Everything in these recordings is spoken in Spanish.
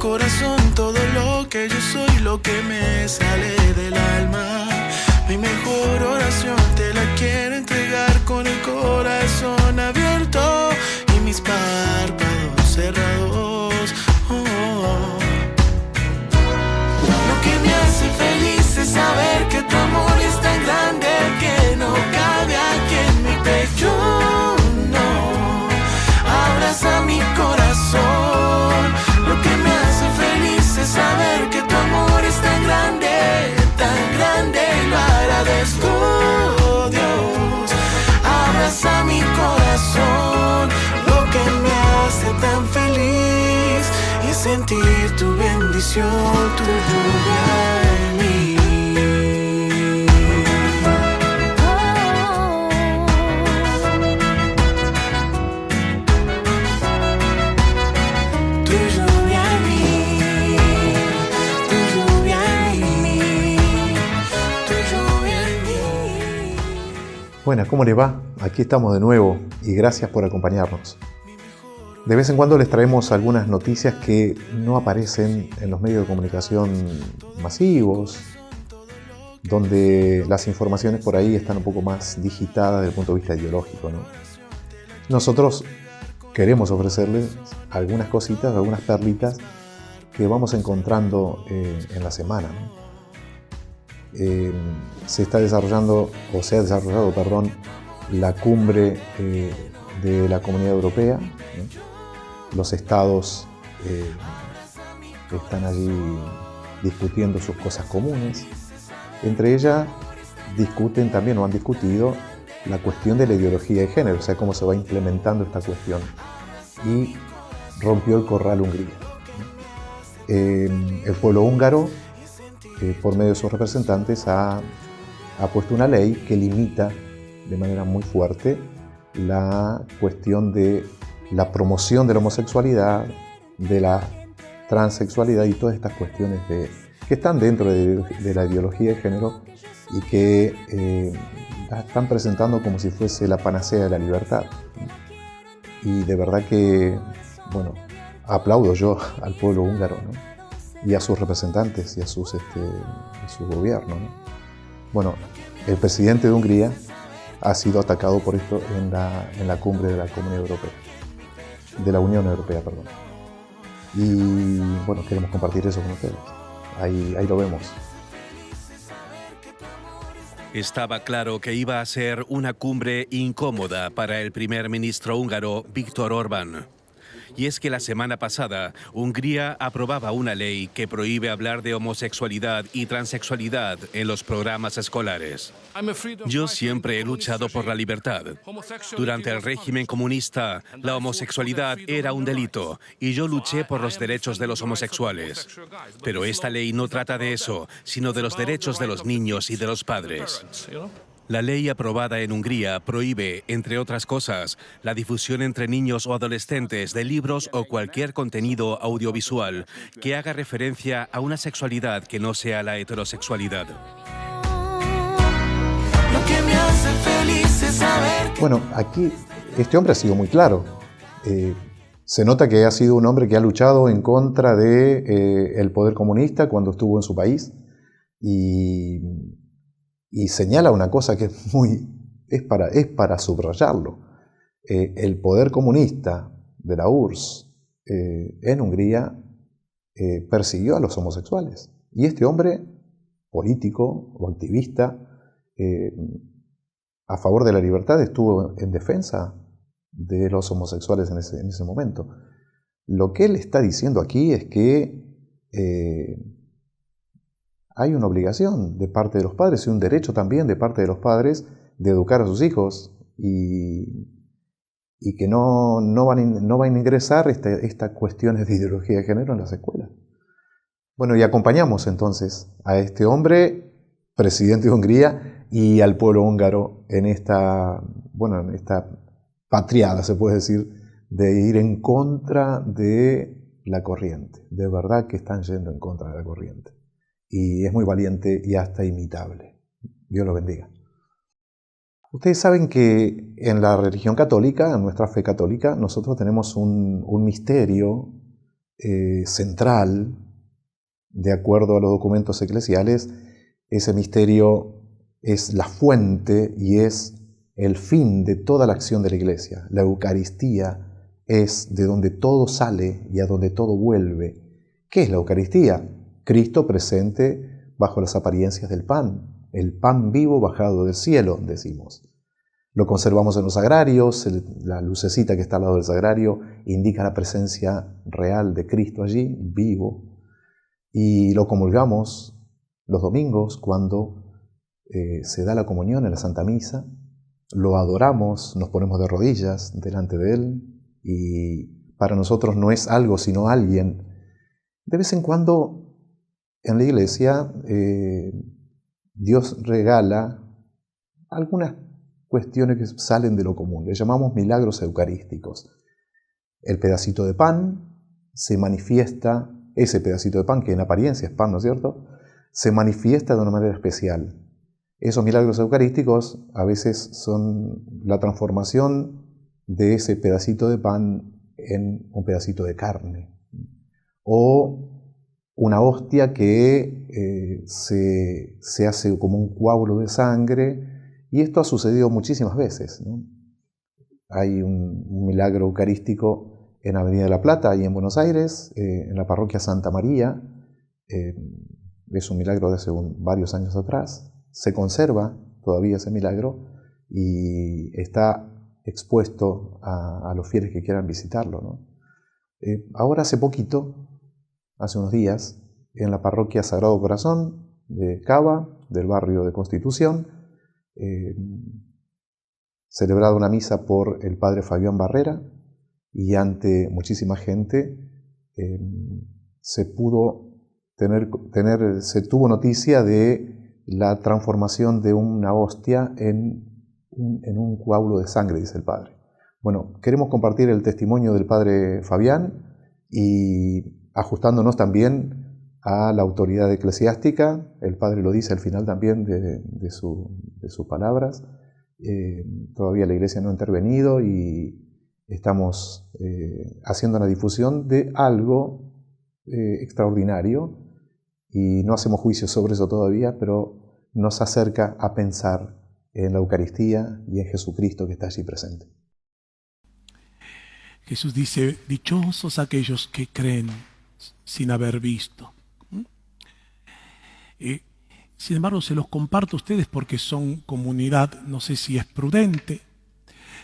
corazón todo lo que yo soy, lo que me sale del alma. Mi mejor oración te la quiero entregar con el corazón abierto y mis párpados cerrados. Lo que me hace feliz es saber que tu amor es tan grande que no cabe aquí en mi pecho. No, abraza mi corazón. Lo que me hace feliz es saber que tu amor es tan grande y lo agradezco, Dios. Abraza mi corazón. Lo que me hace tan feliz es sentir tu bendición, tu lluvia en mí. Buenas, ¿cómo les va? Aquí estamos de nuevo y gracias por acompañarnos. De vez en cuando les traemos algunas noticias que no aparecen en los medios de comunicación masivos, donde las informaciones por ahí están un poco más digitadas desde el punto de vista ideológico, ¿no? Nosotros queremos ofrecerles algunas cositas, algunas perlitas que vamos encontrando en la semana, ¿no? Se ha desarrollado, la cumbre de la Comunidad Europea, ¿no? Los estados están allí discutiendo sus cosas comunes. Entre ellas discuten también, o han discutido, la cuestión de la ideología de género, o sea, cómo se va implementando esta cuestión. Y rompió el corral Hungría, ¿no? El pueblo húngaro, por medio de sus representantes, ha puesto una ley que limita de manera muy fuerte la cuestión de la promoción de la homosexualidad, de la transexualidad y todas estas cuestiones que están dentro de la ideología de género y que la están presentando como si fuese la panacea de la libertad. Y de verdad que, bueno, aplaudo yo al pueblo húngaro, ¿no? Y a sus representantes y a su gobierno, ¿no? Bueno, el presidente de Hungría ha sido atacado por esto en la cumbre de la Comunidad Europea, de la Unión Europea, perdón. Y bueno, queremos compartir eso con ustedes. Ahí lo vemos. Estaba claro que iba a ser una cumbre incómoda para el primer ministro húngaro Viktor Orbán. Y es que la semana pasada, Hungría aprobaba una ley que prohíbe hablar de homosexualidad y transexualidad en los programas escolares. Yo siempre he luchado por la libertad. Durante el régimen comunista, la homosexualidad era un delito y yo luché por los derechos de los homosexuales. Pero esta ley no trata de eso, sino de los derechos de los niños y de los padres. La ley aprobada en Hungría prohíbe, entre otras cosas, la difusión entre niños o adolescentes de libros o cualquier contenido audiovisual que haga referencia a una sexualidad que no sea la heterosexualidad. Bueno, aquí este hombre ha sido muy claro. Se nota que ha sido un hombre que ha luchado en contra del poder comunista cuando estuvo en su país y señala una cosa que es para subrayarlo. El poder comunista de la URSS en Hungría persiguió a los homosexuales. Y este hombre, político o activista, a favor de la libertad, estuvo en defensa de los homosexuales en ese momento. Lo que él está diciendo aquí es que hay una obligación de parte de los padres y un derecho también de parte de los padres de educar a sus hijos y que no van a ingresar estas cuestiones de ideología de género en las escuelas. Bueno, y acompañamos entonces a este hombre, presidente de Hungría, y al pueblo húngaro en esta patriada, se puede decir, de ir en contra de la corriente. De verdad que están yendo en contra de la corriente. Y es muy valiente y hasta imitable. Dios lo bendiga. Ustedes saben que en la religión católica, en nuestra fe católica, nosotros tenemos un misterio central, de acuerdo a los documentos eclesiales, ese misterio es la fuente y es el fin de toda la acción de la Iglesia. La Eucaristía es de donde todo sale y a donde todo vuelve. ¿Qué es la Eucaristía? Cristo presente bajo las apariencias del pan, el pan vivo bajado del cielo, decimos. Lo conservamos en los sagrarios, la lucecita que está al lado del sagrario indica la presencia real de Cristo allí, vivo, y lo comulgamos los domingos cuando se da la comunión en la Santa Misa, lo adoramos, nos ponemos de rodillas delante de Él, y para nosotros no es algo sino alguien. De vez en cuando en la Iglesia Dios regala algunas cuestiones que salen de lo común. Le llamamos milagros eucarísticos. El pedacito de pan se manifiesta, ese pedacito de pan que en apariencia es pan, ¿no es cierto?, se manifiesta de una manera especial. Esos milagros eucarísticos a veces son la transformación de ese pedacito de pan en un pedacito de carne, o una hostia que se hace como un coágulo de sangre, y esto ha sucedido muchísimas veces, ¿no? Hay un milagro eucarístico en Avenida de la Plata, ahí en Buenos Aires, en la parroquia Santa María. Es un milagro de hace varios años atrás. Se conserva todavía ese milagro y está expuesto a los fieles que quieran visitarlo, ¿no? Ahora hace poquito, hace unos días, en la parroquia Sagrado Corazón de Cava, del barrio de Constitución, celebrada una misa por el padre Fabián Barrera, y ante muchísima gente se tuvo noticia de la transformación de una hostia en un coágulo de sangre, dice el padre. Bueno, queremos compartir el testimonio del padre Fabián y ajustándonos también a la autoridad eclesiástica. El padre lo dice al final también de sus palabras. Todavía la Iglesia no ha intervenido y estamos haciendo la difusión de algo extraordinario, y no hacemos juicios sobre eso todavía, pero nos acerca a pensar en la Eucaristía y en Jesucristo que está allí presente. Jesús dice, dichosos aquellos que creen sin haber visto. Sin embargo, se los comparto a ustedes porque son comunidad, no sé si es prudente,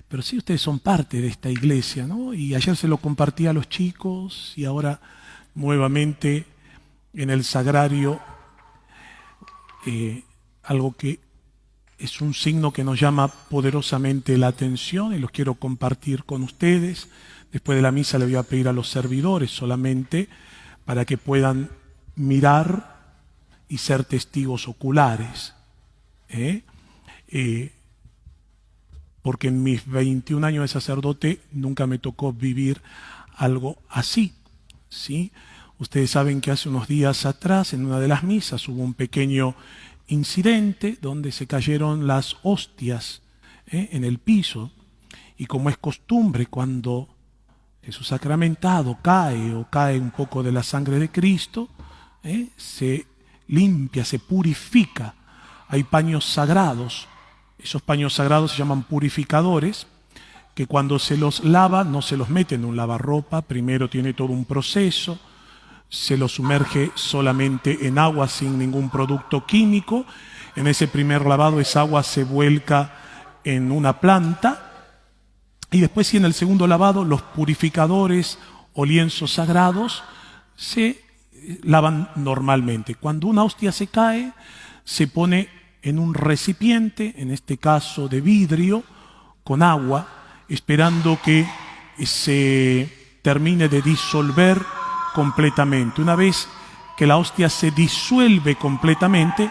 pero sí ustedes son parte de esta iglesia, ¿no? Y ayer se lo compartí a los chicos y ahora nuevamente en el sagrario, algo que es un signo que nos llama poderosamente la atención y los quiero compartir con ustedes. Después de la misa le voy a pedir a los servidores solamente para que puedan mirar y ser testigos oculares. Porque en mis 21 años de sacerdote nunca me tocó vivir algo así, ¿sí? Ustedes saben que hace unos días atrás, en una de las misas, hubo un pequeño incidente donde se cayeron las hostias en el piso, y como es costumbre, cuando Jesús sacramentado cae o cae un poco de la sangre de Cristo, se limpia, se purifica. Hay paños sagrados, esos paños sagrados se llaman purificadores, que cuando se los lava no se los mete en un lavarropa, primero tiene todo un proceso, se los sumerge solamente en agua sin ningún producto químico. En ese primer lavado esa agua se vuelca en una planta, y después sí, en el segundo lavado los purificadores o lienzos sagrados se lavan normalmente. Cuando una hostia se cae, se pone en un recipiente, en este caso de vidrio, con agua, esperando que se termine de disolver completamente. Una vez que la hostia se disuelve completamente,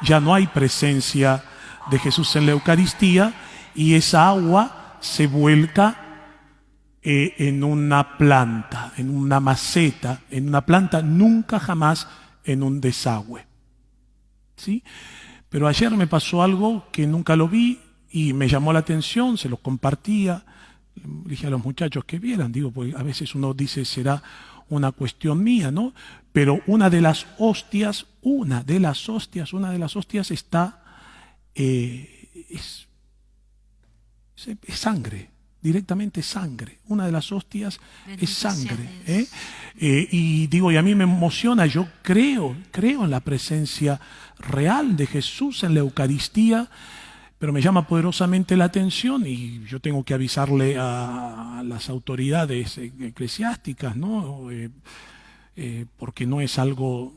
ya no hay presencia de Jesús en la Eucaristía, y esa agua se vuelca en una planta, en una maceta, en una planta, nunca jamás en un desagüe. ¿Sí? Pero ayer me pasó algo que nunca lo vi y me llamó la atención, se lo compartía, dije a los muchachos que vieran, digo, porque a veces uno dice, será una cuestión mía, ¿no? Pero una de las hostias está, es sangre, directamente sangre. Una de las hostias es sangre. Y digo, y a mí me emociona, yo creo en la presencia real de Jesús en la Eucaristía, pero me llama poderosamente la atención y yo tengo que avisarle a las autoridades eclesiásticas, ¿no? Porque no es algo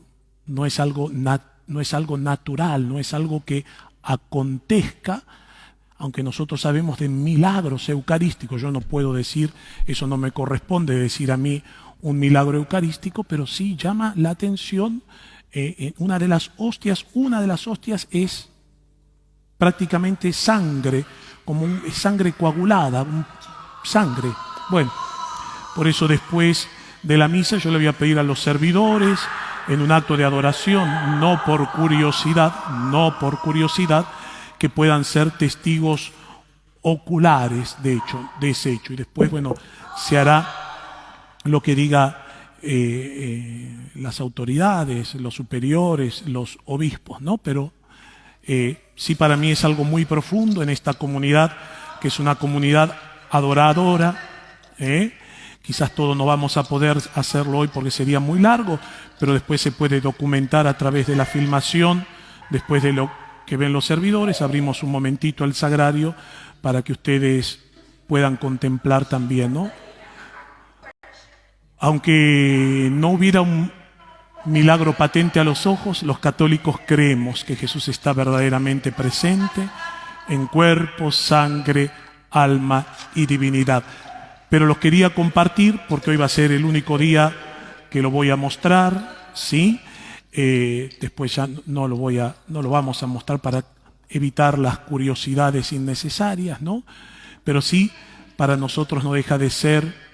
natural, no es algo que acontezca, aunque nosotros sabemos de milagros eucarísticos. Yo no puedo decir, eso no me corresponde decir a mí un milagro eucarístico, pero sí llama la atención una de las hostias es prácticamente sangre, como sangre coagulada, sangre. Bueno, por eso después de la misa yo le voy a pedir a los servidores, en un acto de adoración, no por curiosidad, que puedan ser testigos oculares de ese hecho. Y después, bueno, se hará lo que diga las autoridades, los superiores, los obispos, ¿no? Pero sí, para mí es algo muy profundo en esta comunidad, que es una comunidad adoradora. Quizás todo no vamos a poder hacerlo hoy porque sería muy largo, pero después se puede documentar a través de la filmación. Después de lo que ven los servidores, abrimos un momentito el sagrario para que ustedes puedan contemplar también, ¿no? Aunque no hubiera un milagro patente a los ojos, los católicos creemos que Jesús está verdaderamente presente en cuerpo, sangre, alma y divinidad. Pero los quería compartir porque hoy va a ser el único día que lo voy a mostrar, ¿sí? Después ya no lo vamos a mostrar para evitar las curiosidades innecesarias, ¿no? Pero sí, para nosotros no deja de ser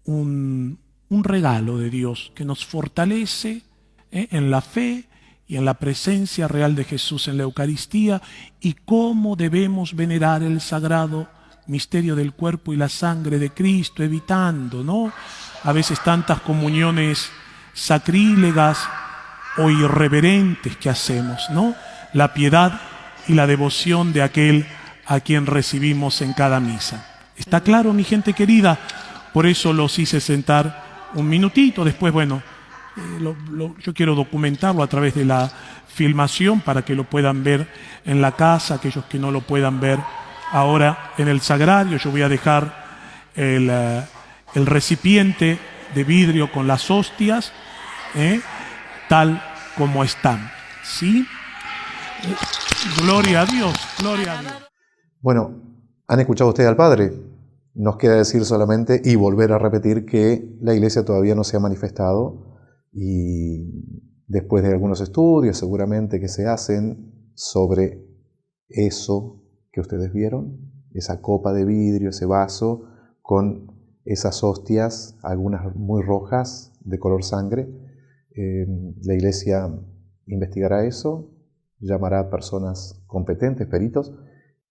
un regalo de Dios que nos fortalece en la fe y en la presencia real de Jesús en la Eucaristía, y cómo debemos venerar el sagrado misterio del cuerpo y la sangre de Cristo, evitando, ¿no?, a veces tantas comuniones sacrílegas o irreverentes que hacemos, ¿no? La piedad y la devoción de aquel a quien recibimos en cada misa. ¿Está claro, mi gente querida? Por eso los hice sentar un minutito. Después, bueno, yo quiero documentarlo a través de la filmación para que lo puedan ver en la casa, aquellos que no lo puedan ver ahora en el sagrario. Yo voy a dejar el recipiente de vidrio con las hostias, tal como están, ¿sí? Gloria a Dios, gloria a Dios. Bueno, han escuchado ustedes al Padre. Nos queda decir solamente y volver a repetir que la Iglesia todavía no se ha manifestado, y después de algunos estudios seguramente que se hacen sobre eso que ustedes vieron, esa copa de vidrio, ese vaso con esas hostias, algunas muy rojas de color sangre, la Iglesia investigará eso, llamará a personas competentes, peritos,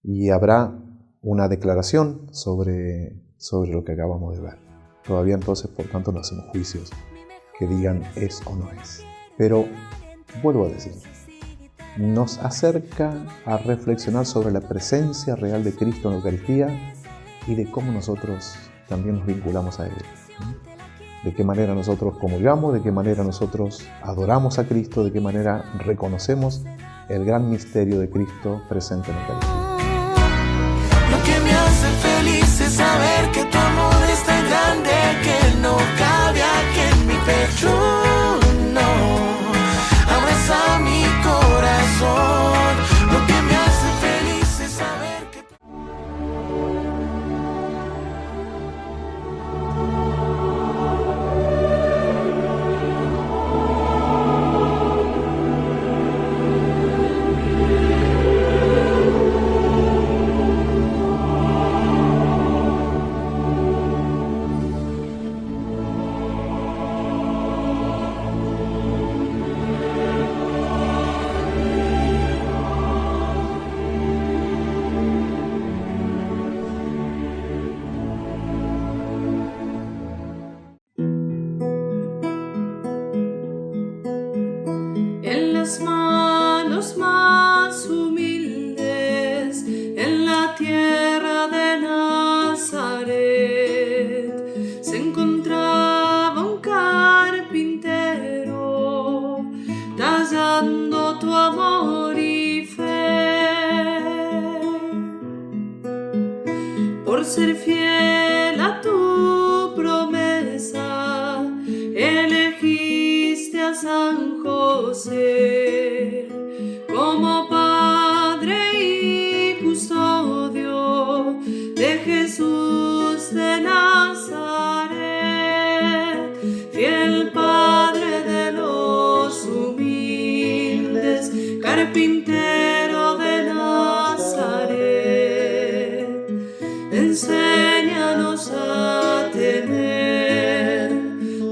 y habrá una declaración sobre lo que acabamos de ver. Todavía entonces, por tanto, no hacemos juicios que digan es o no es. Pero, vuelvo a decir, nos acerca a reflexionar sobre la presencia real de Cristo en la Eucaristía y de cómo nosotros también nos vinculamos a Él. De qué manera nosotros comulgamos, de qué manera nosotros adoramos a Cristo, de qué manera reconocemos el gran misterio de Cristo presente en la Eucaristía. Lo que me hace feliz es saber que tu amor es tan grande que no cabe aquí en mi pecho, no. Abraza mi corazón. Lo que me hace feliz es saber que tu amor y fe, por ser fiel a tu promesa, elegiste a San José como padre y custodio de Jesús de Nazaret, fiel padre de los humildes, carpintero de Nazaret. Enséñanos a tener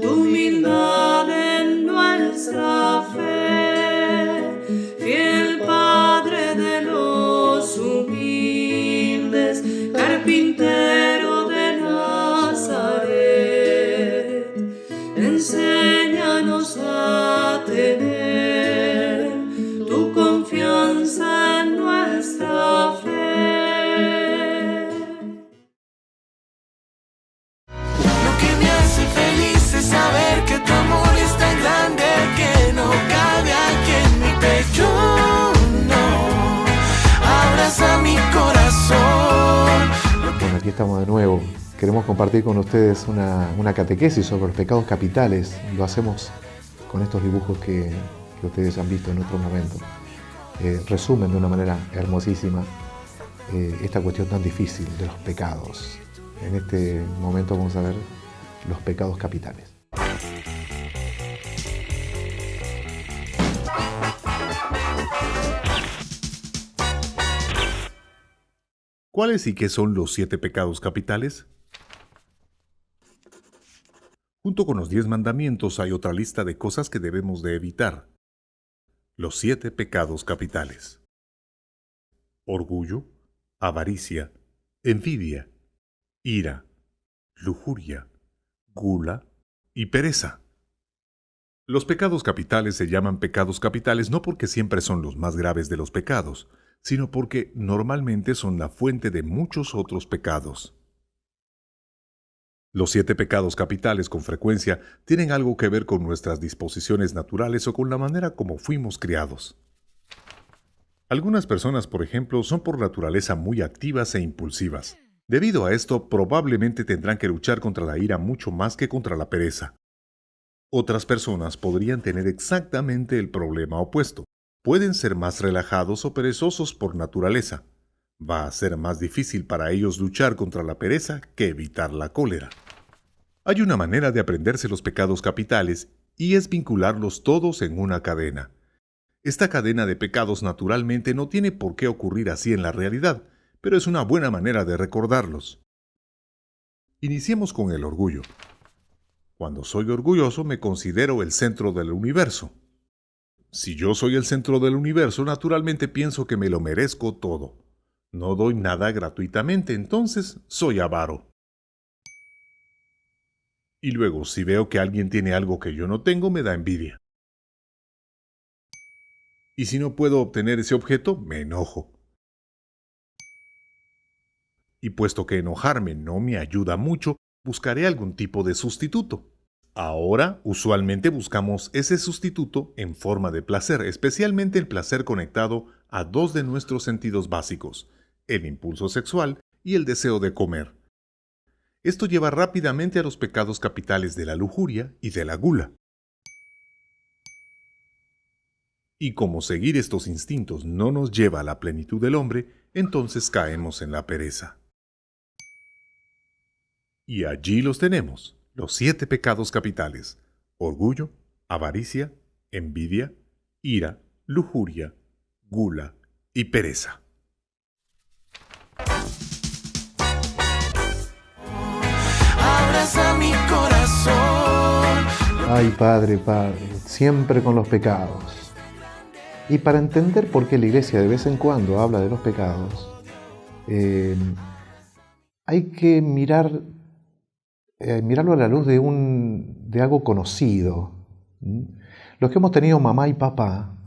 tu humildad en nuestra fe, fiel Padre de los humildes, carpintero de Nazaret. Enséñanos a tener tu confianza en nuestra fe. Lo que me hace feliz es saber que tu amor es tan grande que no cabe aquí en mi pecho, no. Abraza mi corazón. Bueno, aquí estamos de nuevo. Queremos compartir con ustedes una catequesis sobre los pecados capitales. Lo hacemos con estos dibujos que ustedes han visto en otro momento. Resumen de una manera hermosísima esta cuestión tan difícil de los pecados. En este momento vamos a ver los pecados capitales. ¿Cuáles y qué son los 7 pecados capitales? Junto con los 10 mandamientos hay otra lista de cosas que debemos de evitar. Los 7 pecados capitales: orgullo, avaricia, envidia, ira, lujuria, gula y pereza. Los pecados capitales se llaman pecados capitales no porque siempre son los más graves de los pecados, sino porque normalmente son la fuente de muchos otros pecados. Los 7 pecados capitales con frecuencia tienen algo que ver con nuestras disposiciones naturales o con la manera como fuimos criados. Algunas personas, por ejemplo, son por naturaleza muy activas e impulsivas. Debido a esto, probablemente tendrán que luchar contra la ira mucho más que contra la pereza. Otras personas podrían tener exactamente el problema opuesto. Pueden ser más relajados o perezosos por naturaleza. Va a ser más difícil para ellos luchar contra la pereza que evitar la cólera. Hay una manera de aprenderse los pecados capitales y es vincularlos todos en una cadena. Esta cadena de pecados naturalmente no tiene por qué ocurrir así en la realidad, pero es una buena manera de recordarlos. Iniciemos con el orgullo. Cuando soy orgulloso me considero el centro del universo. Si yo soy el centro del universo, naturalmente pienso que me lo merezco todo. No doy nada gratuitamente, entonces soy avaro. Y luego, si veo que alguien tiene algo que yo no tengo, me da envidia. Y si no puedo obtener ese objeto, me enojo. Y puesto que enojarme no me ayuda mucho, buscaré algún tipo de sustituto. Ahora, usualmente buscamos ese sustituto en forma de placer, especialmente el placer conectado a 2 de nuestros sentidos básicos, el impulso sexual y el deseo de comer. Esto lleva rápidamente a los pecados capitales de la lujuria y de la gula. Y como seguir estos instintos no nos lleva a la plenitud del hombre, entonces caemos en la pereza. Y allí los tenemos, los 7 pecados capitales: orgullo, avaricia, envidia, ira, lujuria, gula y pereza. Abraza mi corazón. Ay, Padre, siempre con los pecados. Y para entender por qué la Iglesia de vez en cuando habla de los pecados, hay que mirarlo a la luz de algo conocido. Los que hemos tenido mamá y papá,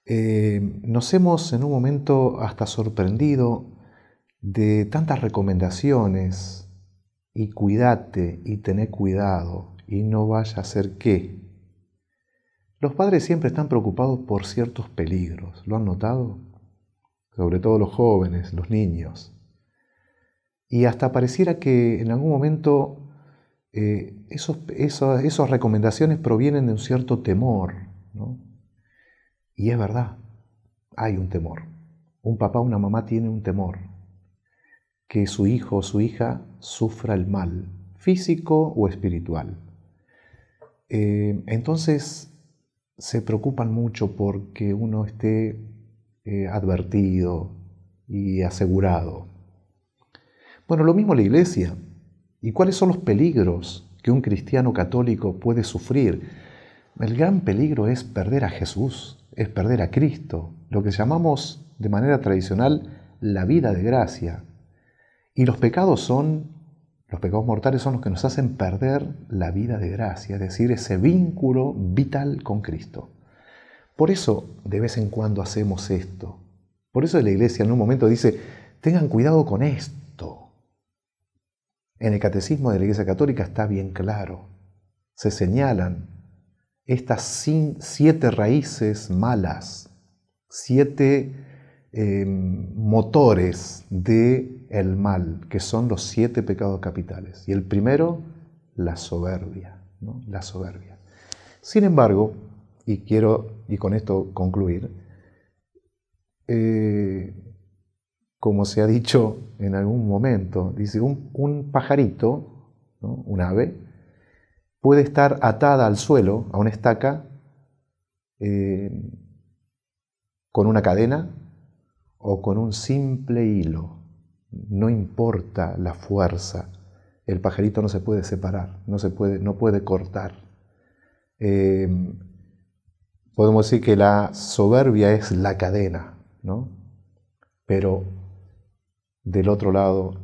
nos hemos en un momento hasta sorprendido de tantas recomendaciones, y cuídate, y tené cuidado, y no vaya a ser qué. Los padres siempre están preocupados por ciertos peligros, ¿lo han notado? Sobre todo los jóvenes, los niños. Y hasta pareciera que en algún momento esas recomendaciones provienen de un cierto temor, ¿no? Y es verdad, hay un temor. Un papá o una mamá tiene un temor, que su hijo o su hija sufra el mal, físico o espiritual. Entonces se preocupan mucho porque uno esté advertido y asegurado. Bueno, lo mismo la Iglesia. ¿Y cuáles son los peligros que un cristiano católico puede sufrir? El gran peligro es perder a Jesús, es perder a Cristo, lo que llamamos de manera tradicional la vida de gracia. Y los pecados mortales son los que nos hacen perder la vida de gracia, es decir, ese vínculo vital con Cristo. Por eso de vez en cuando hacemos esto. Por eso la Iglesia en un momento dice, tengan cuidado con esto. En el Catecismo de la Iglesia Católica está bien claro. Se señalan estas 7 raíces malas, 7 motores del mal, que son los 7 pecados capitales. Y el primero, la soberbia, ¿no? La soberbia. Sin embargo, y con esto concluir, como se ha dicho en algún momento, dice, un pajarito, ¿no? Un ave, puede estar atada al suelo, a una estaca, con una cadena o con un simple hilo. No importa la fuerza, el pajarito no se puede separar, no puede cortar. Podemos decir que la soberbia es la cadena, ¿no? Pero del otro lado,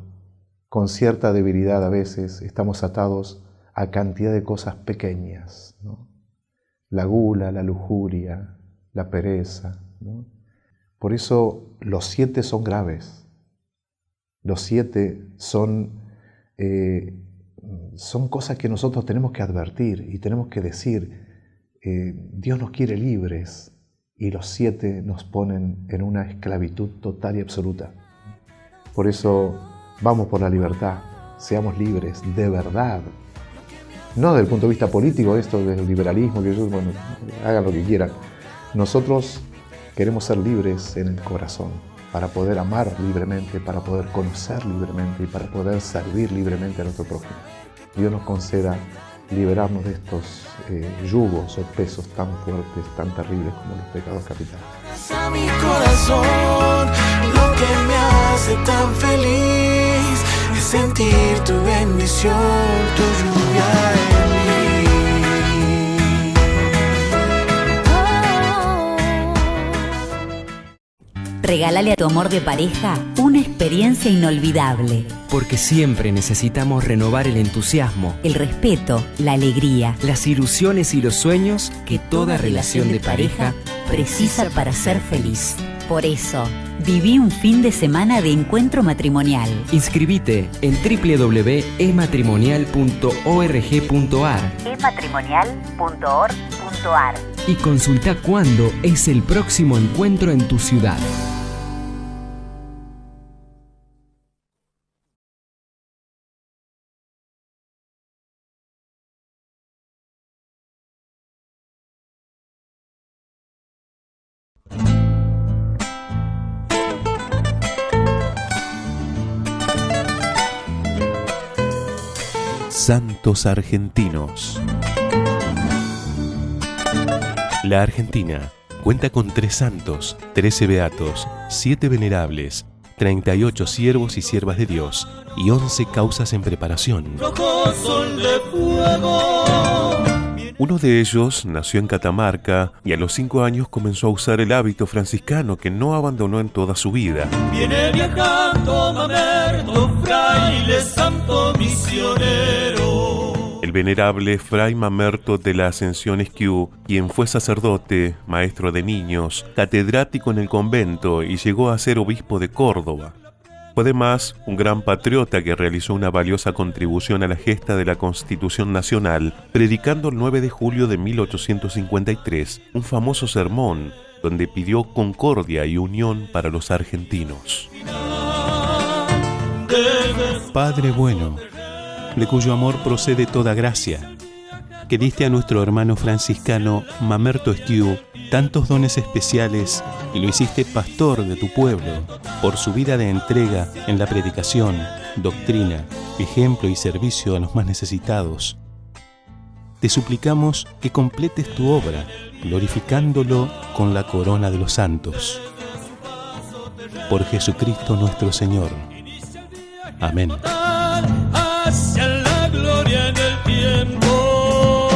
con cierta debilidad a veces, estamos atados a cantidad de cosas pequeñas, ¿no? La gula, la lujuria, la pereza, ¿no? Por eso los 7 son graves. Los 7 son cosas que nosotros tenemos que advertir y tenemos que decir, Dios nos quiere libres y los 7 nos ponen en una esclavitud total y absoluta. Por eso vamos por la libertad, seamos libres de verdad. No desde el punto de vista político, esto del liberalismo, que ellos, bueno, hagan lo que quieran. Nosotros queremos ser libres en el corazón, para poder amar libremente, para poder conocer libremente y para poder servir libremente a nuestro prójimo. Dios nos conceda liberarnos de estos yugos o pesos tan fuertes, tan terribles como los pecados capitales. A mi corazón, lo que me hace tan feliz es sentir tu bendición, tu lluvia en mí. Regálale a tu amor de pareja una experiencia inolvidable. Porque siempre necesitamos renovar el entusiasmo, El respeto, la alegría, las ilusiones y los sueños que toda relación de pareja precisa para ser feliz. Por eso, viví un fin de semana de encuentro matrimonial. Inscribite en www.ematrimonial.org.ar ematrimonial.org.ar y consulta cuándo es el próximo encuentro en tu ciudad. Santos argentinos. La Argentina cuenta con 3 santos, 13 beatos, 7 venerables, 38 siervos y siervas de Dios y 11 causas en preparación. Rojo sol de fuego. Uno de ellos nació en Catamarca y a los 5 años comenzó a usar el hábito franciscano que no abandonó en toda su vida. Viene viajando Mamerto, fraile santo misionero. El venerable Fray Mamerto de la Ascensión Esquiú, quien fue sacerdote, maestro de niños, catedrático en el convento y llegó a ser obispo de Córdoba. Fue además un gran patriota que realizó una valiosa contribución a la gesta de la Constitución Nacional, predicando el 9 de julio de 1853 un famoso sermón donde pidió concordia y unión para los argentinos. Padre bueno, de cuyo amor procede toda gracia, que diste a nuestro hermano franciscano Mamerto Esquiú tantos dones especiales y lo hiciste pastor de tu pueblo por su vida de entrega en la predicación, doctrina, ejemplo y servicio a los más necesitados. Te suplicamos que completes tu obra, glorificándolo con la corona de los santos. Por Jesucristo nuestro Señor. Amén. Hacia la gloria en el tiempo.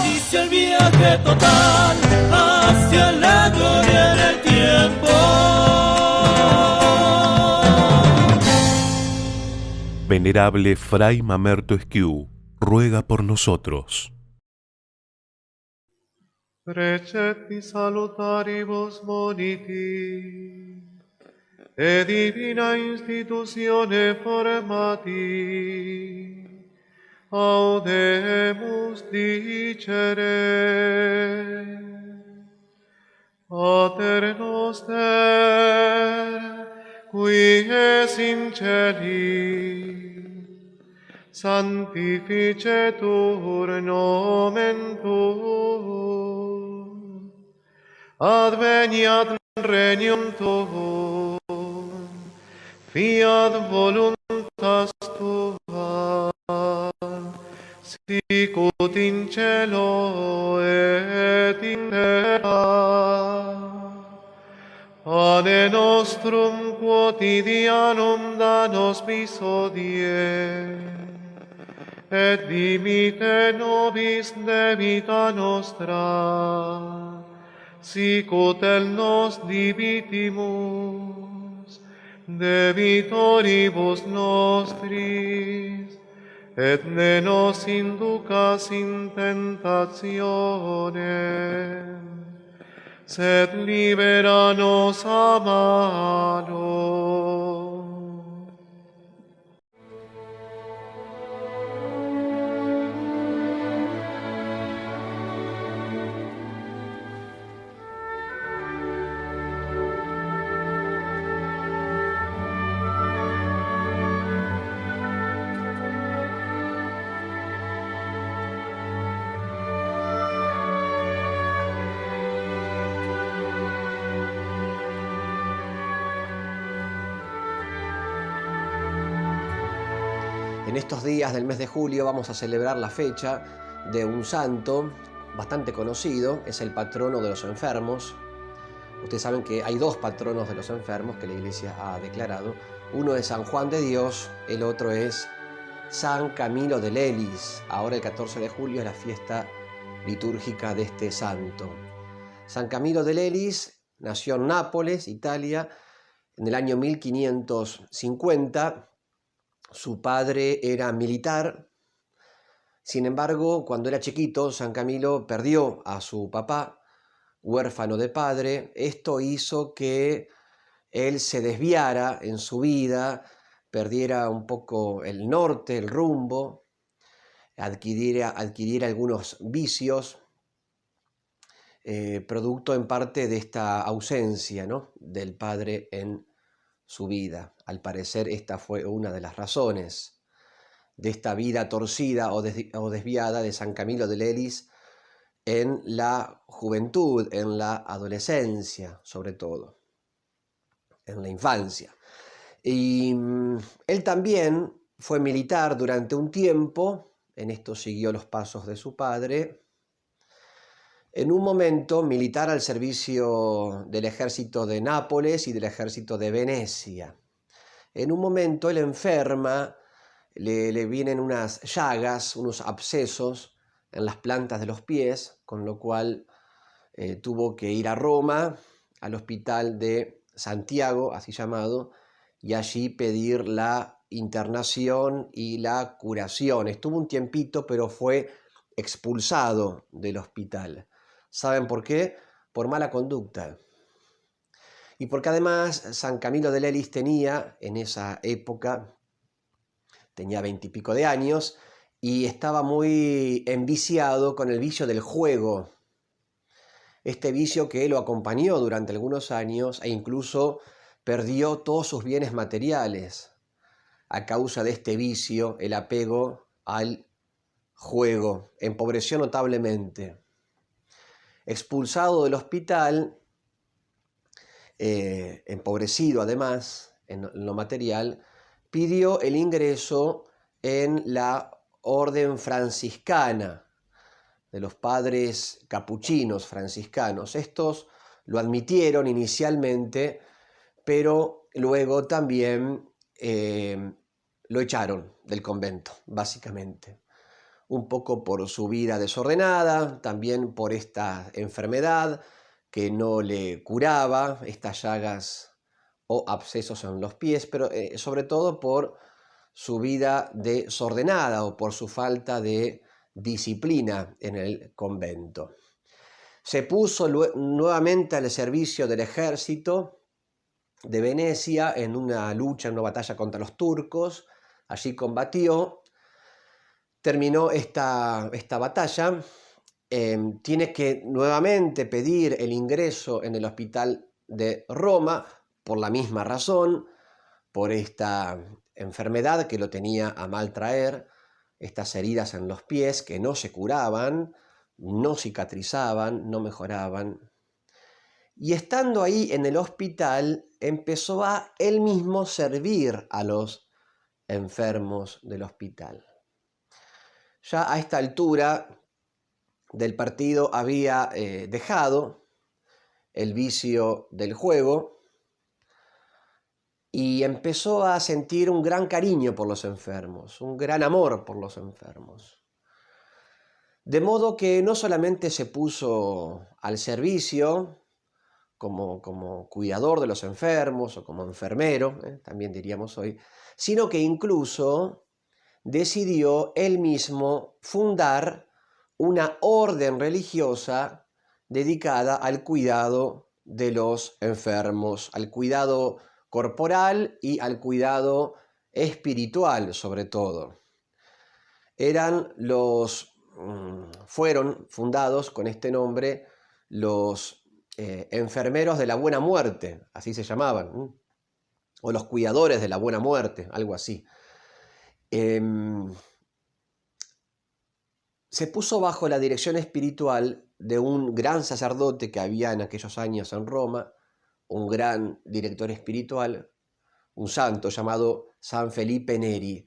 Inicia el viaje total hacia la gloria en el tiempo. Venerable Fray Mamerto Esquiú, ruega por nosotros. Precepti salutaribus moniti, e divina institutione formati, audemus dicere, Pater noster, qui es in celi, sanctificetur nomen tuum, adveniat regnum tuum, fiat voluntas tua, sicut in cielo et in terra. Pane nostrum quotidianum da nos bis hodie, et dimite nobis debita nostra, sicut el nos dibitimus debitoribus nostris, et ne nos inducas in tentatione, sed libera nos a malo. En estos días del mes de julio vamos a celebrar la fecha de un santo bastante conocido, es el patrono de los enfermos. Ustedes saben que hay dos patronos de los enfermos que la Iglesia ha declarado. Uno es San Juan de Dios, el otro es San Camilo de Lelis. Ahora el 14 de julio es la fiesta litúrgica de este santo. San Camilo de Lelis nació en Nápoles, Italia, en el año 1550. Su padre era militar. Sin embargo, cuando era chiquito, San Camilo perdió a su papá, huérfano de padre. Esto hizo que él se desviara en su vida, perdiera un poco el norte, el rumbo, adquiriera algunos vicios, producto en parte de esta ausencia, ¿no?, del padre en su vida. Al parecer esta fue una de las razones de esta vida torcida o desviada de San Camilo de Lelis en la juventud, en la adolescencia, sobre todo, en la infancia. Y él también fue militar durante un tiempo, en esto siguió los pasos de su padre. En un momento militar al servicio del ejército de Nápoles y del ejército de Venecia. En un momento él enferma, le vienen unas llagas, unos abscesos en las plantas de los pies, con lo cual tuvo que ir a Roma, al hospital de Santiago, así llamado, y allí pedir la internación y la curación. Estuvo un tiempito, pero fue expulsado del hospital. ¿Saben por qué? Por mala conducta. y porque además San Camilo de Lelis tenía, en esa época, tenía 20 y pico de años, y estaba muy enviciado con el vicio del juego. Este vicio que lo acompañó durante algunos años e incluso perdió todos sus bienes materiales a causa de este vicio, el apego al juego. Empobreció notablemente. Expulsado del hospital, empobrecido además en lo material, pidió el ingreso en la orden franciscana de los padres capuchinos franciscanos. Estos lo admitieron inicialmente, pero luego también lo echaron del convento, básicamente. Un poco por su vida desordenada, también por esta enfermedad que no le curaba, estas llagas o abscesos en los pies, pero sobre todo por su vida desordenada o por su falta de disciplina en el convento. Se puso nuevamente al servicio del ejército de Venecia en una lucha, en una batalla contra los turcos. Allí combatió, terminó esta batalla, tiene que nuevamente pedir el ingreso en el hospital de Roma por la misma razón, por esta enfermedad que lo tenía a mal traer, estas heridas en los pies que no se curaban, no cicatrizaban, no mejoraban. Y estando ahí en el hospital, empezó a él mismo servir a los enfermos del hospital. Ya a esta altura del partido había dejado el vicio del juego y empezó a sentir un gran cariño por los enfermos, un gran amor por los enfermos. De modo que no solamente se puso al servicio como cuidador de los enfermos o como enfermero, también diríamos hoy, sino que incluso decidió él mismo fundar una orden religiosa dedicada al cuidado de los enfermos, al cuidado corporal y al cuidado espiritual sobre todo. Fueron fundados con este nombre los enfermeros de la buena muerte, así se llamaban, o los cuidadores de la buena muerte, algo así. Se puso bajo la dirección espiritual de un gran sacerdote que había en aquellos años en Roma, un gran director espiritual, un santo llamado San Felipe Neri.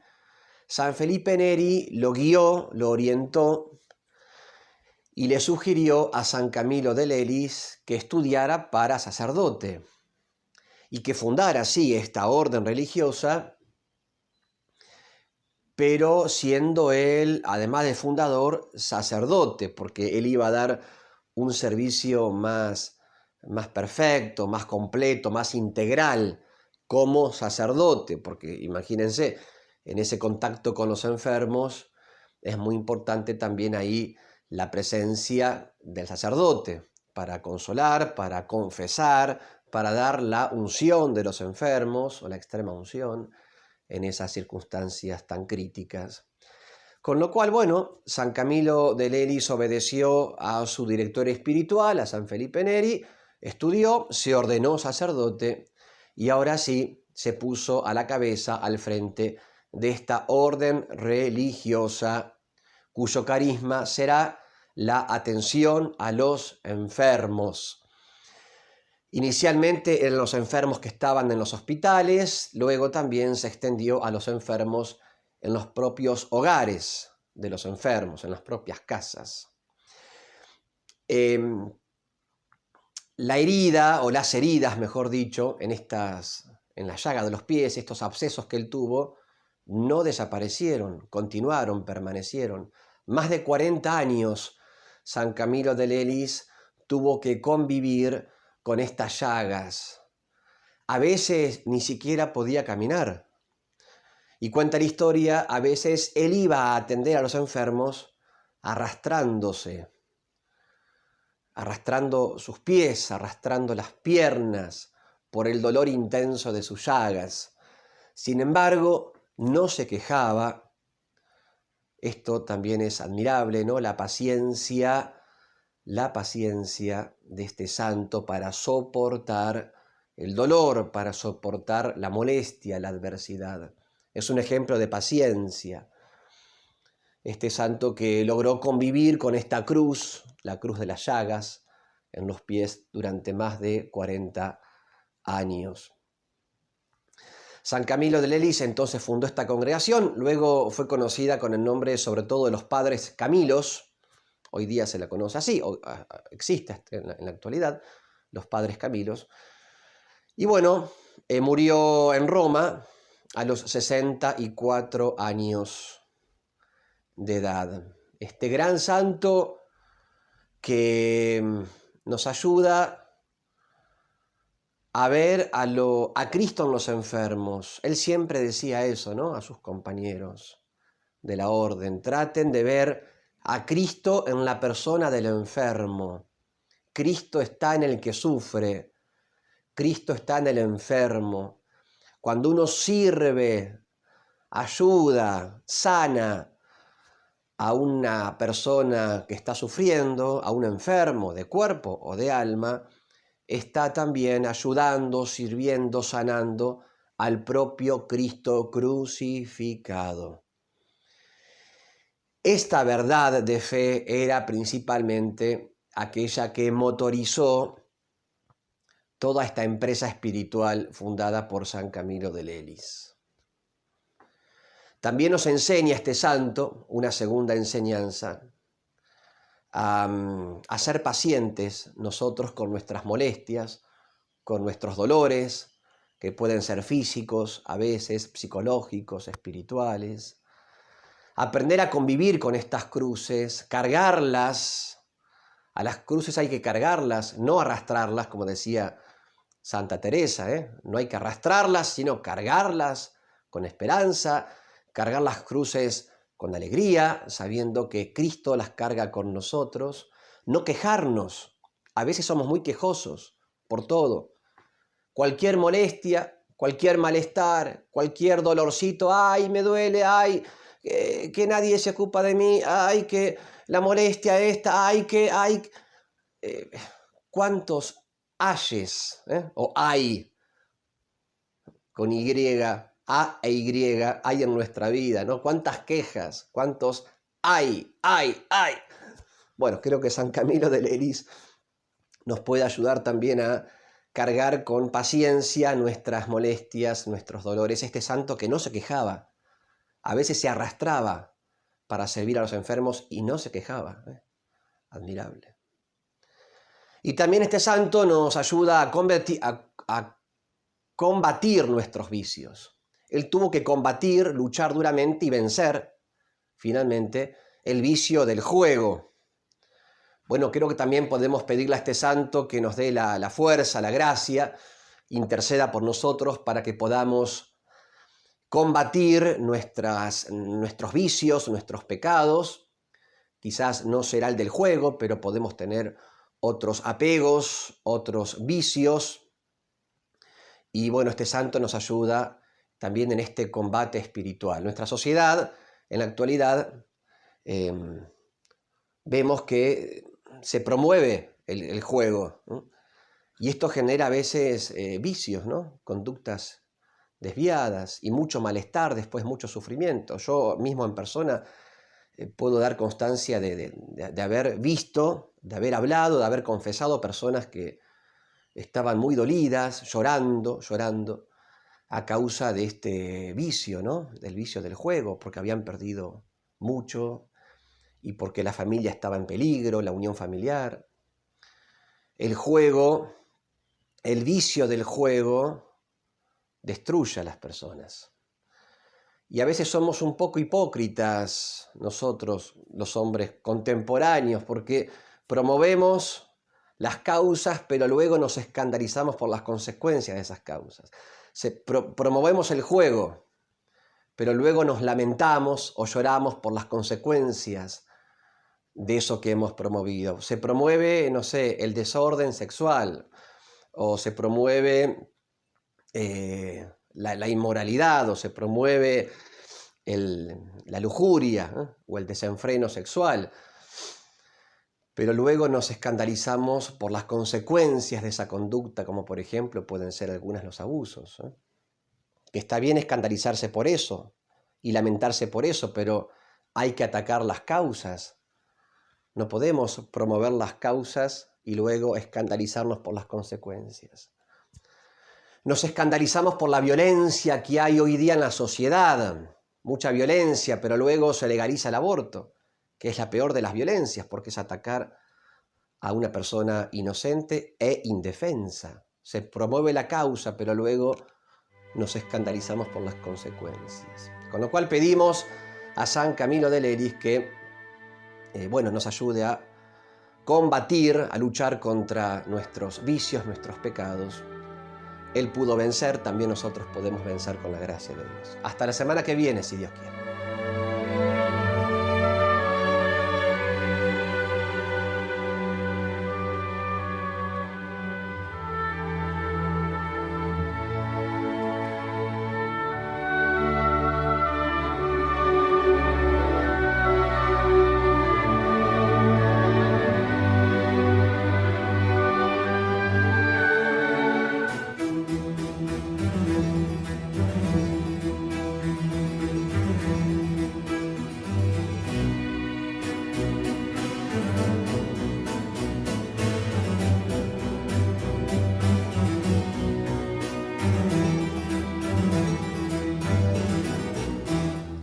San Felipe Neri lo guió, lo orientó y le sugirió a San Camilo de Lelis que estudiara para sacerdote y que fundara así esta orden religiosa, pero siendo él, además de fundador, sacerdote, porque él iba a dar un servicio más perfecto, más completo, más integral como sacerdote, porque imagínense, en ese contacto con los enfermos es muy importante también ahí la presencia del sacerdote para consolar, para confesar, para dar la unción de los enfermos o la extrema unción en esas circunstancias tan críticas. Con lo cual, bueno, San Camilo de Lelis obedeció a su director espiritual, a San Felipe Neri, estudió, se ordenó sacerdote y ahora sí se puso a la cabeza, al frente de esta orden religiosa cuyo carisma será la atención a los enfermos. Inicialmente eran los enfermos que estaban en los hospitales, luego también se extendió a los enfermos en los propios hogares de los enfermos, en las propias casas. La herida, o las heridas, mejor dicho, en la llaga de los pies, estos abscesos que él tuvo, no desaparecieron, continuaron, permanecieron. Más de 40 años San Camilo de Lelis tuvo que convivir con estas llagas. A veces ni siquiera podía caminar. Y cuenta la historia, a veces él iba a atender a los enfermos arrastrándose, arrastrando sus pies, arrastrando las piernas, por el dolor intenso de sus llagas. Sin embargo, no se quejaba. Esto también es admirable, ¿no? La paciencia de este santo para soportar el dolor, para soportar la molestia, la adversidad. Es un ejemplo de paciencia. Este santo que logró convivir con esta cruz, la cruz de las llagas, en los pies durante más de 40 años. San Camilo de Lelis entonces fundó esta congregación, luego fue conocida con el nombre sobre todo de los Padres Camilos, hoy día se la conoce así, existe en la actualidad, los Padres Camilos, y bueno, murió en Roma a los 64 años de edad. Este gran santo que nos ayuda a ver a Cristo en los enfermos. Él siempre decía eso, ¿no? A sus compañeros de la orden. Traten de ver a Cristo en la persona del enfermo. Cristo está en el que sufre. Cristo está en el enfermo. Cuando uno sirve, ayuda, sana a una persona que está sufriendo, a un enfermo de cuerpo o de alma, está también ayudando, sirviendo, sanando al propio Cristo crucificado. Esta verdad de fe era principalmente aquella que motorizó toda esta empresa espiritual fundada por San Camilo de Lelis. También nos enseña este santo, una segunda enseñanza, a ser pacientes nosotros con nuestras molestias, con nuestros dolores, que pueden ser físicos, a veces psicológicos, espirituales. Aprender a convivir con estas cruces, cargarlas. A las cruces hay que cargarlas, no arrastrarlas, como decía Santa Teresa, No hay que arrastrarlas, sino cargarlas con esperanza, cargar las cruces con alegría, sabiendo que Cristo las carga con nosotros. No quejarnos. A veces somos muy quejosos por todo. Cualquier molestia, cualquier malestar, cualquier dolorcito, ¡ay, me duele! ¡Ay, que nadie se ocupa de mí! ¡Ay, que la molestia esta! ¡Ay, que! ¡Ay! ¿Cuántos ayes? O hay, con Y, A e Y, hay en nuestra vida, ¿no? ¿Cuántas quejas? ¿Cuántos hay? Bueno, creo que San Camilo de Lelis nos puede ayudar también a cargar con paciencia nuestras molestias, nuestros dolores. Este santo que no se quejaba, a veces se arrastraba para servir a los enfermos y no se quejaba. Admirable. Y también este santo nos ayuda a combatir nuestros vicios. Él tuvo que combatir, luchar duramente y vencer, finalmente, el vicio del juego. Bueno, creo que también podemos pedirle a este santo que nos dé la fuerza, la gracia, interceda por nosotros para que podamos combatir nuestros vicios, nuestros pecados. Quizás no será el del juego, pero podemos tener otros apegos, otros vicios. Y bueno, este santo nos ayuda también en este combate espiritual. Nuestra sociedad, en la actualidad, vemos que se promueve el juego, ¿no? Y esto genera a veces vicios, ¿no? Conductas desviadas y mucho malestar, después mucho sufrimiento. Yo mismo en persona puedo dar constancia de haber visto, de haber hablado, de haber confesado personas que estaban muy dolidas, llorando, a causa de este vicio, ¿no? Del vicio del juego, porque habían perdido mucho y porque la familia estaba en peligro, la unión familiar. El juego, el vicio del juego, destruye a las personas. Y a veces somos un poco hipócritas nosotros, los hombres contemporáneos, porque promovemos las causas, pero luego nos escandalizamos por las consecuencias de esas causas. Promovemos el juego, pero luego nos lamentamos o lloramos por las consecuencias de eso que hemos promovido. Se promueve, no sé, el desorden sexual, o se promueve la inmoralidad o se promueve la lujuria, o el desenfreno sexual. Pero luego nos escandalizamos por las consecuencias de esa conducta, como por ejemplo pueden ser algunos los abusos. Que está bien escandalizarse por eso y lamentarse por eso, pero hay que atacar las causas. No podemos promover las causas y luego escandalizarnos por las consecuencias. Nos escandalizamos por la violencia que hay hoy día en la sociedad. Mucha violencia, pero luego se legaliza el aborto, que es la peor de las violencias, porque es atacar a una persona inocente e indefensa. Se promueve la causa, pero luego nos escandalizamos por las consecuencias. Con lo cual pedimos a San Camilo de Leris que nos ayude a combatir, a luchar contra nuestros vicios, nuestros pecados. Él pudo vencer, también nosotros podemos vencer con la gracia de Dios. Hasta la semana que viene, si Dios quiere.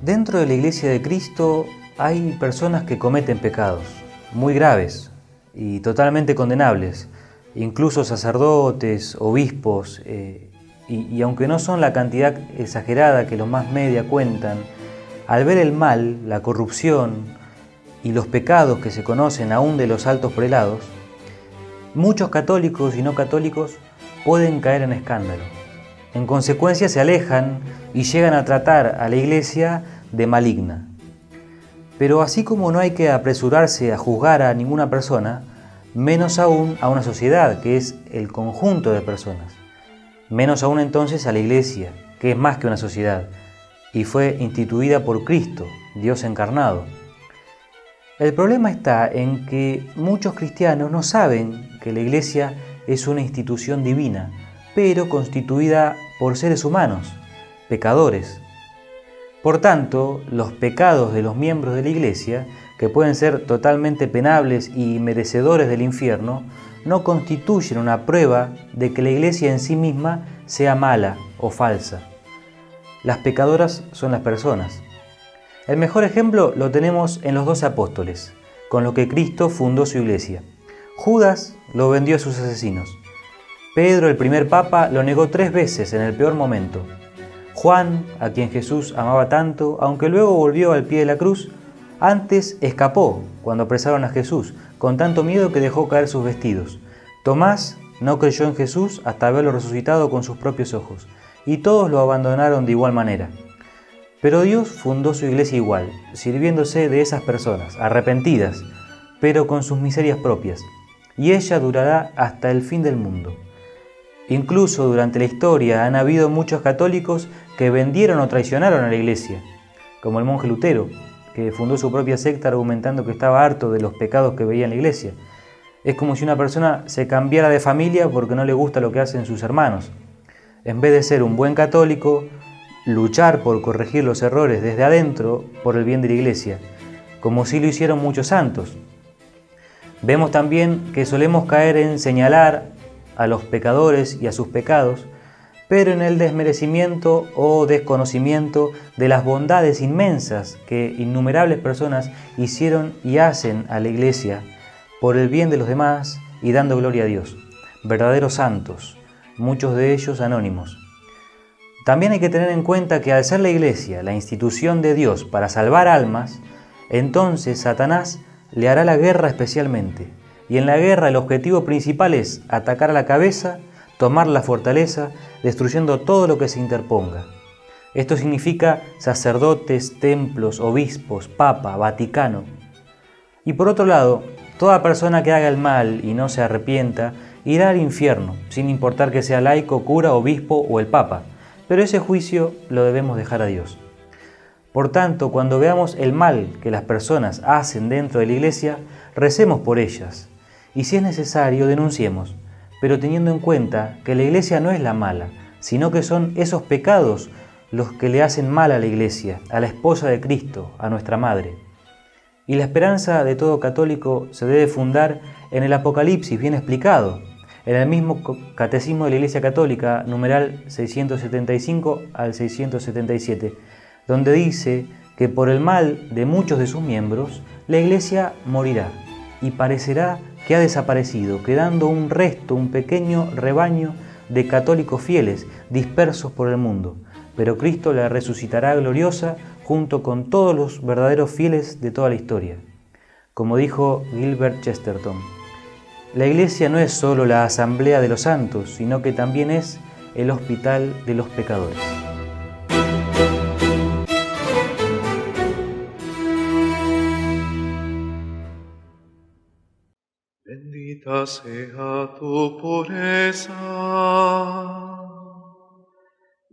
Dentro de la Iglesia de Cristo hay personas que cometen pecados muy graves y totalmente condenables, incluso sacerdotes, obispos, y aunque no son la cantidad exagerada que los más media cuentan, al ver el mal, la corrupción y los pecados que se conocen aún de los altos prelados, muchos católicos y no católicos pueden caer en escándalo. En consecuencia se alejan y llegan a tratar a la Iglesia de maligna. Pero así como no hay que apresurarse a juzgar a ninguna persona, menos aún a una sociedad, que es el conjunto de personas. Menos aún entonces a la Iglesia, que es más que una sociedad, y fue instituida por Cristo, Dios encarnado. El problema está en que muchos cristianos no saben que la Iglesia es una institución divina, pero constituida por seres humanos, pecadores. Por tanto, los pecados de los miembros de la Iglesia, que pueden ser totalmente penables y merecedores del infierno, no constituyen una prueba de que la Iglesia en sí misma sea mala o falsa. Las pecadoras son las personas. El mejor ejemplo lo tenemos en los 12 apóstoles, con los que Cristo fundó su Iglesia. Judas lo vendió a sus asesinos. Pedro, el primer papa, lo negó 3 veces en el peor momento. Juan, a quien Jesús amaba tanto, aunque luego volvió al pie de la cruz, antes escapó cuando apresaron a Jesús, con tanto miedo que dejó caer sus vestidos. Tomás no creyó en Jesús hasta verlo resucitado con sus propios ojos, y todos lo abandonaron de igual manera. Pero Dios fundó su Iglesia igual, sirviéndose de esas personas, arrepentidas, pero con sus miserias propias, y ella durará hasta el fin del mundo. Incluso durante la historia han habido muchos católicos que vendieron o traicionaron a la Iglesia, como el monje Lutero, que fundó su propia secta argumentando que estaba harto de los pecados que veía en la Iglesia. Es como si una persona se cambiara de familia porque no le gusta lo que hacen sus hermanos. En vez de ser un buen católico, luchar por corregir los errores desde adentro por el bien de la Iglesia, como sí lo hicieron muchos santos. Vemos también que solemos caer en señalar a los pecadores y a sus pecados, pero en el desmerecimiento o desconocimiento de las bondades inmensas que innumerables personas hicieron y hacen a la Iglesia por el bien de los demás y dando gloria a Dios. Verdaderos santos, muchos de ellos anónimos. También hay que tener en cuenta que al ser la Iglesia la institución de Dios para salvar almas, entonces Satanás le hará la guerra especialmente. Y en la guerra el objetivo principal es atacar a la cabeza, tomar la fortaleza, destruyendo todo lo que se interponga. Esto significa sacerdotes, templos, obispos, papa, Vaticano. Y por otro lado, toda persona que haga el mal y no se arrepienta irá al infierno, sin importar que sea laico, cura, obispo o el papa, pero ese juicio lo debemos dejar a Dios. Por tanto, cuando veamos el mal que las personas hacen dentro de la Iglesia, recemos por ellas, y si es necesario, denunciemos, pero teniendo en cuenta que la Iglesia no es la mala, sino que son esos pecados los que le hacen mal a la Iglesia, a la esposa de Cristo, a nuestra Madre. Y la esperanza de todo católico se debe fundar en el Apocalipsis bien explicado, en el mismo Catecismo de la Iglesia Católica, numeral 675 al 677, donde dice que por el mal de muchos de sus miembros, la Iglesia morirá y parecerá que ha desaparecido, quedando un resto, un pequeño rebaño de católicos fieles dispersos por el mundo. Pero Cristo la resucitará gloriosa junto con todos los verdaderos fieles de toda la historia. Como dijo Gilbert Chesterton, la Iglesia no es solo la asamblea de los santos, sino que también es el hospital de los pecadores. Bendita sea tu pureza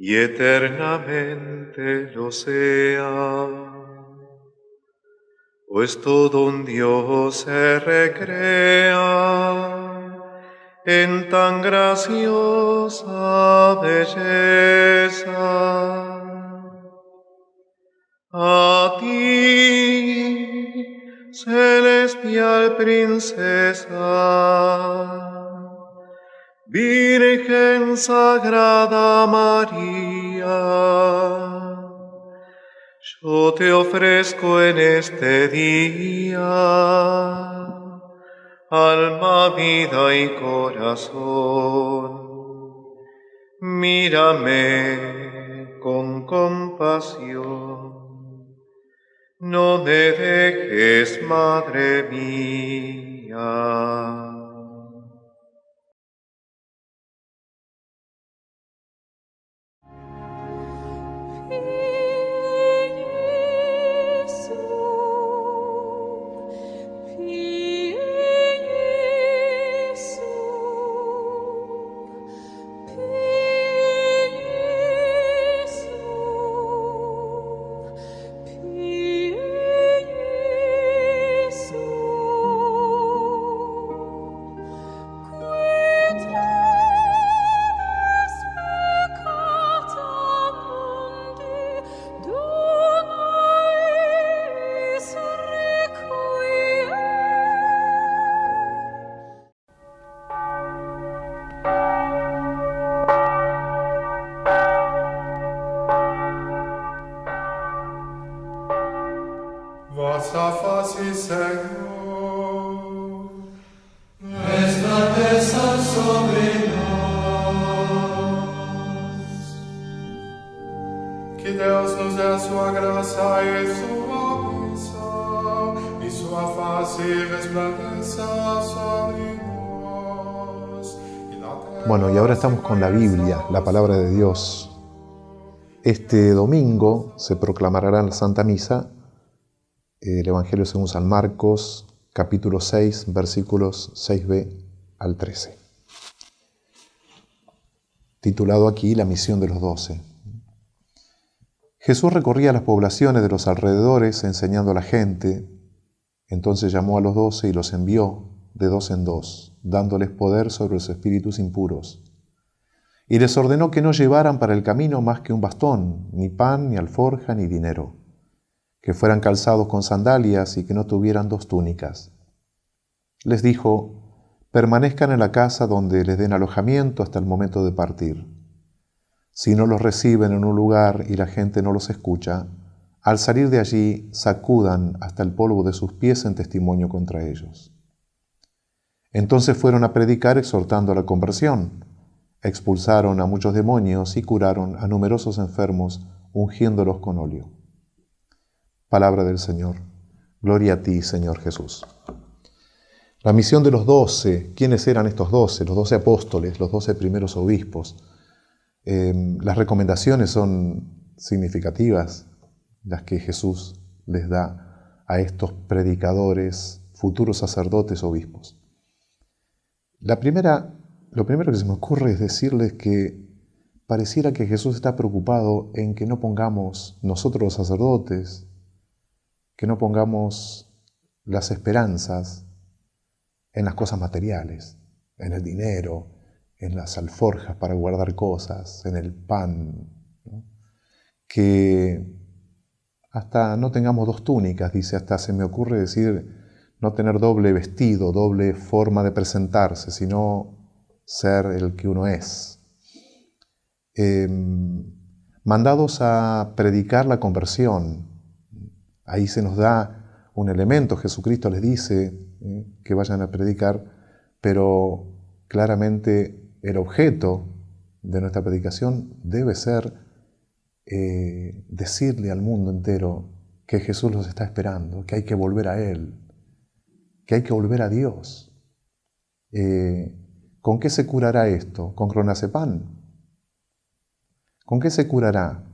y eternamente lo sea, pues todo un Dios se recrea en tan graciosa belleza. A ti, celestial princesa, Virgen Sagrada María, yo te ofrezco en este día alma, vida y corazón. Mírame con compasión. No me dejes, Madre mía. Vossa face, Senhor, resplandeça sobre nós. Que Deus nos dê sua graça e sua bênção, e sua face resplandeça sobre nós. Bueno, y ahora estamos con la Biblia, la palabra de Dios. Este domingo se proclamará en la Santa Misa el Evangelio según San Marcos, capítulo 6, versículos 6b al 13. Titulado aquí La misión de los 12. Jesús recorría las poblaciones de los alrededores enseñando a la gente. Entonces llamó a los 12 y los envió de dos en dos, dándoles poder sobre los espíritus impuros. Y les ordenó que no llevaran para el camino más que un bastón, ni pan, ni alforja, ni dinero, que fueran calzados con sandalias y que no tuvieran dos túnicas. Les dijo: permanezcan en la casa donde les den alojamiento hasta el momento de partir. Si no los reciben en un lugar y la gente no los escucha, al salir de allí sacudan hasta el polvo de sus pies en testimonio contra ellos. Entonces fueron a predicar exhortando a la conversión. Expulsaron a muchos demonios y curaron a numerosos enfermos, ungiéndolos con óleo. Palabra del Señor. Gloria a ti, Señor Jesús. La misión de los 12. ¿Quiénes eran estos 12? Los 12 apóstoles, los 12 primeros obispos. Las recomendaciones son significativas, las que Jesús les da a estos predicadores, futuros sacerdotes, obispos. La primera lo primero que se me ocurre es decirles que pareciera que Jesús está preocupado en que no pongamos nosotros los sacerdotes, que no pongamos las esperanzas en las cosas materiales, en el dinero, en las alforjas para guardar cosas, en el pan, ¿no? Que hasta no tengamos dos túnicas, dice, hasta se me ocurre decir no tener doble vestido, doble forma de presentarse, sino ser el que uno es. Mandados a predicar la conversión. Ahí se nos da un elemento, Jesucristo les dice que vayan a predicar, pero claramente el objeto de nuestra predicación debe ser decirle al mundo entero que Jesús los está esperando, que hay que volver a Él, que hay que volver a Dios. ¿Con qué se curará esto? ¿Con clonazepam? ¿Con qué se curará?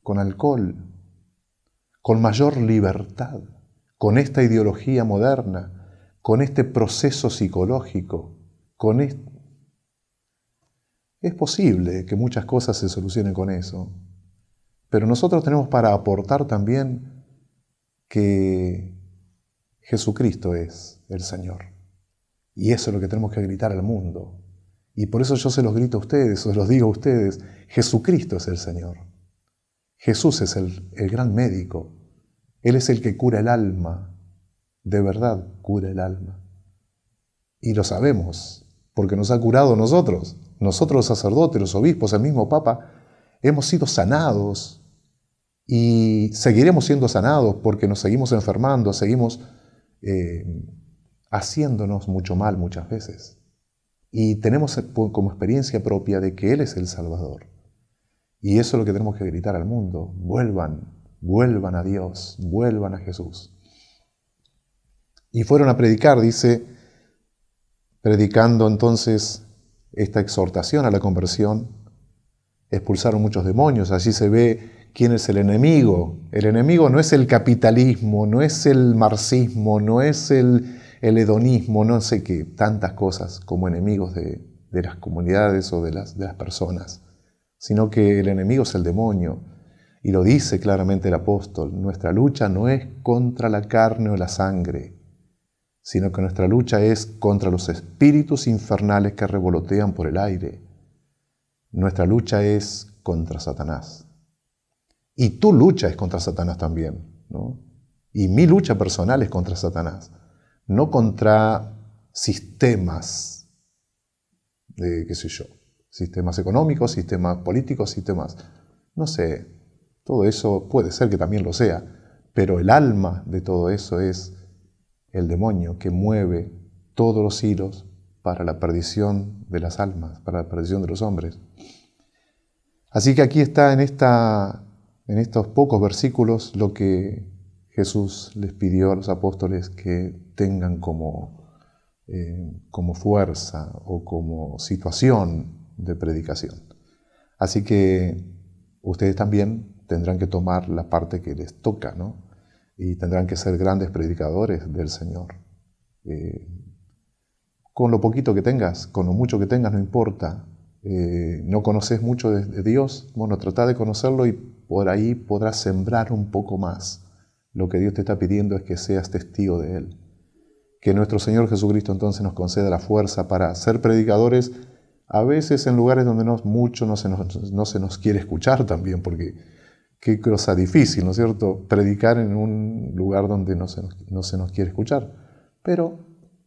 ¿Con alcohol? ¿Con mayor libertad? ¿Con esta ideología moderna? ¿Con este proceso psicológico? Es posible que muchas cosas se solucionen con eso, pero nosotros tenemos para aportar también que Jesucristo es el Señor. Y eso es lo que tenemos que gritar al mundo. Y por eso yo se los grito a ustedes, se los digo a ustedes, Jesucristo es el Señor. Jesús es el gran médico. Él es el que cura el alma. De verdad cura el alma. Y lo sabemos, porque nos ha curado a nosotros. Nosotros los sacerdotes, los obispos, el mismo Papa, hemos sido sanados y seguiremos siendo sanados porque nos seguimos enfermando, seguimos haciéndonos mucho mal muchas veces. Y tenemos como experiencia propia de que Él es el Salvador. Y eso es lo que tenemos que gritar al mundo. Vuelvan a Dios, vuelvan a Jesús. Y fueron a predicar, dice, predicando entonces esta exhortación a la conversión. Expulsaron muchos demonios, allí se ve quién es el enemigo. El enemigo no es el capitalismo, no es el marxismo, no es el hedonismo, no sé qué, tantas cosas como enemigos de las comunidades o de las personas, sino que el enemigo es el demonio. Y lo dice claramente el apóstol, nuestra lucha no es contra la carne o la sangre, sino que nuestra lucha es contra los espíritus infernales que revolotean por el aire. Nuestra lucha es contra Satanás. Y tu lucha es contra Satanás también, ¿no? Y mi lucha personal es contra Satanás. No contra sistemas de, qué sé yo, sistemas económicos, sistemas políticos, sistemas, no sé, todo eso puede ser que también lo sea, pero el alma de todo eso es el demonio que mueve todos los hilos para la perdición de las almas, para la perdición de los hombres. Así que aquí está en estos pocos versículos lo que Jesús les pidió a los apóstoles que tengan como fuerza o como situación de predicación. Así que ustedes también tendrán que tomar la parte que les toca, ¿no? Y tendrán que ser grandes predicadores del Señor. Con lo poquito que tengas, con lo mucho que tengas, no importa. No conoces mucho de Dios, bueno, trata de conocerlo y por ahí podrás sembrar un poco más. Lo que Dios te está pidiendo es que seas testigo de Él. Que nuestro Señor Jesucristo entonces nos conceda la fuerza para ser predicadores, a veces en lugares donde no se nos quiere escuchar también, porque qué cosa difícil, ¿no es cierto? Predicar en un lugar donde no se nos quiere escuchar. Pero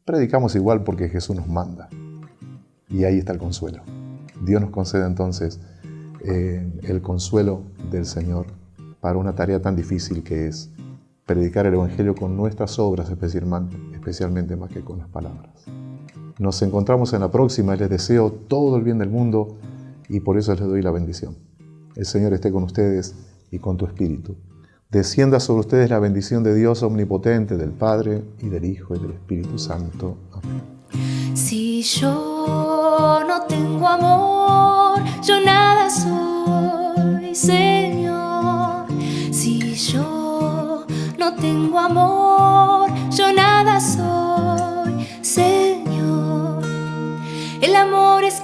predicamos igual porque Jesús nos manda. Y ahí está el consuelo. Dios nos concede entonces el consuelo del Señor para una tarea tan difícil que es predicar el Evangelio con nuestras obras, especialmente más que con las palabras. Nos encontramos en la próxima y les deseo todo el bien del mundo y por eso les doy la bendición. El Señor esté con ustedes y con tu espíritu. Descienda sobre ustedes la bendición de Dios omnipotente, del Padre y del Hijo y del Espíritu Santo. Amén. Si yo no tengo amor, yo nada soy, Señor. Si yo no tengo amor, yo nada soy, Señor. El amor es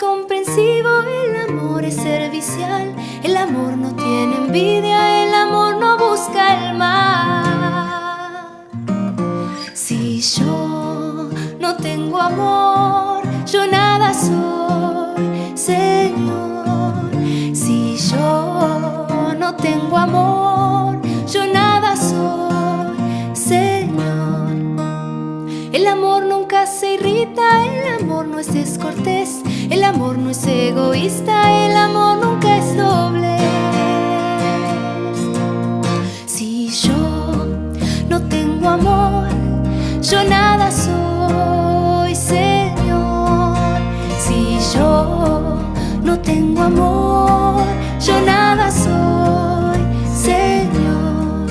amor es servicial, el amor no tiene envidia, el amor no busca el mal. Si yo no tengo amor, yo nada soy, Señor. Si yo no tengo amor, yo nada soy, Señor. El amor nunca se irrita, el amor no es descortés, el amor no es egoísta, el amor nunca es doblez. Si yo no tengo amor, yo nada soy, Señor. Si yo no tengo amor, yo nada soy, Señor.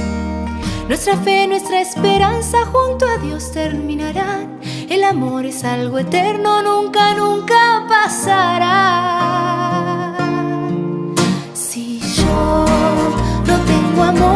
Nuestra fe, nuestra esperanza junto a Dios terminarán. El amor es algo eterno, nunca, nunca pasará. Si yo no tengo amor,